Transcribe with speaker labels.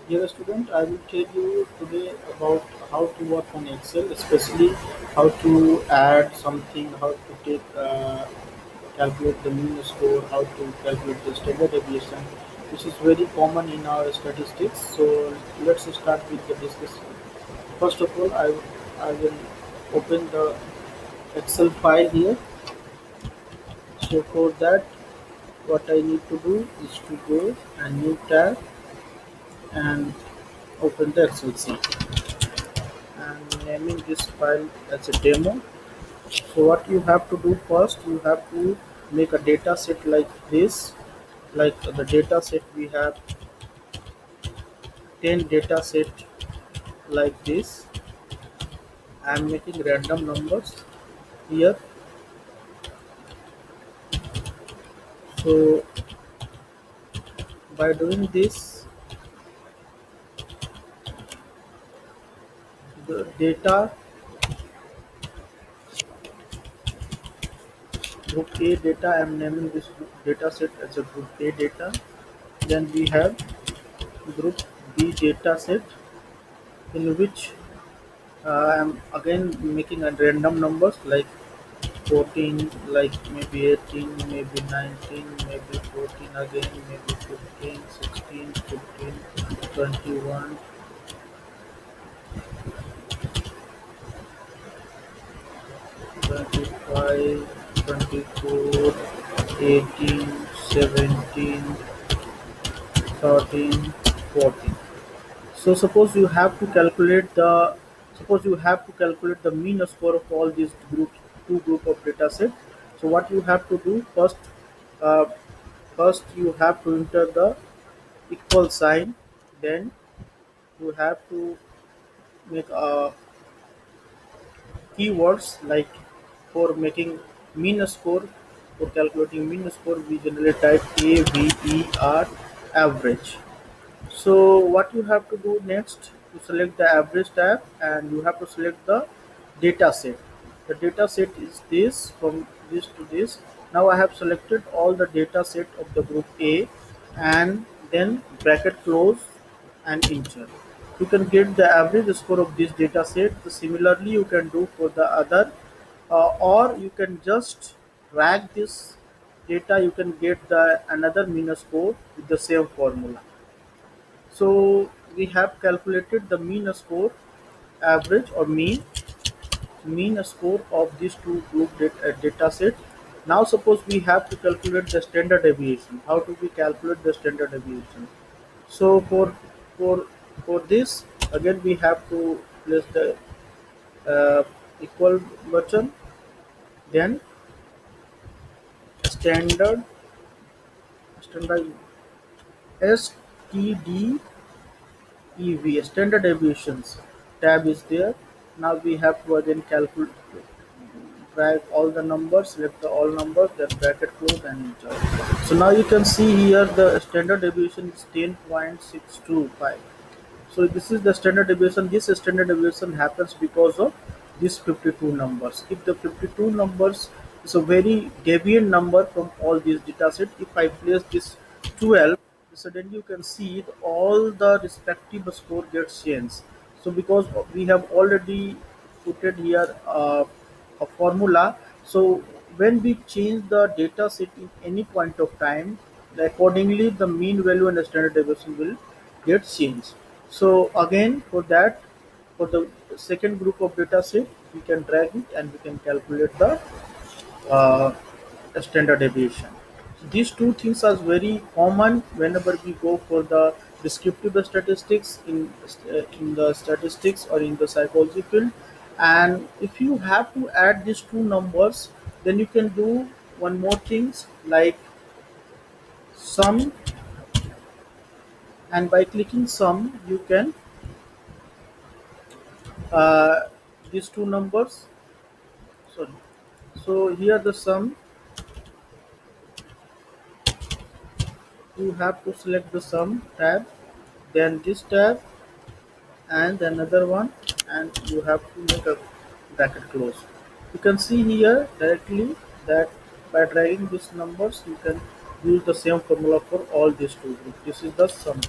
Speaker 1: Dear student, I will tell you today about how to work on Excel, especially how to add something, how to calculate the mean score, how to calculate the standard deviation, which is very common in our statistics. So let's start with the discussion. First of all, I will open the Excel file here. So for that, what I need to do is to go and new tab and open the Excel sheet. I'm naming this file as a demo. So what you have to do first, you have to make a data set like this. Like the data set, we have 10 data set like this. I'm making random numbers here. So by doing this, the data group A data, I'm naming this data set as a group A data. Then we have group B data set, in which I'm again making a random numbers like 14, like maybe 18, maybe 19, maybe 14 again, maybe 15, 16, 15, 21, 25, 24, 18, 17, 13, 14. So suppose you have to calculate the mean score of all these group of data set. So what you have to do first, uh, first you have to enter the equal sign, then you have to make keywords like for making mean score. For calculating mean score, we generally type AVER average. So what you have to do next, you select the average tab and you have to select the data set. The data set is this, from this to this. Now I have selected all the data set of the group A, and then bracket close and enter. You can get the average score of this data set. Similarly, you can do for the other, or you can just drag this data. You can get the another mean score with the same formula. So we have calculated the mean score, average or mean score of these two data set. Now suppose we have to calculate the standard deviation. How do we calculate the standard deviation? So for for this, again we have to place the uh, equal button, then standard standard STD EV, standard deviations tab is there. Now we have to again calculate, drag all the numbers, select the all numbers, then bracket close and enter. So now you can see here the standard deviation is 10.625. So this is the standard deviation. This standard deviation happens because of these 52 numbers. If the 52 numbers is a very deviant number from all these data set, if I place this 12, suddenly you can see all the respective score gets changed. So because we have already put it here a formula, so when we change the data set in any point of time, accordingly the mean value and the standard deviation will get changed. So again for that, for the second group of data set, we can drag it and we can calculate uh, the standard deviation. So these two things are very common whenever we go for the descriptive statistics in the statistics or in the psychology field. And if you have to add these two numbers, then you can do one more things like sum, and by clicking sum you can uh, these two numbers, sorry, so here the sum, you have to select the sum tab, then this tab and another one, and you have to make a bracket close. You can see here directly that by dragging these numbers you can use the same formula for all these two groups. This is the sum.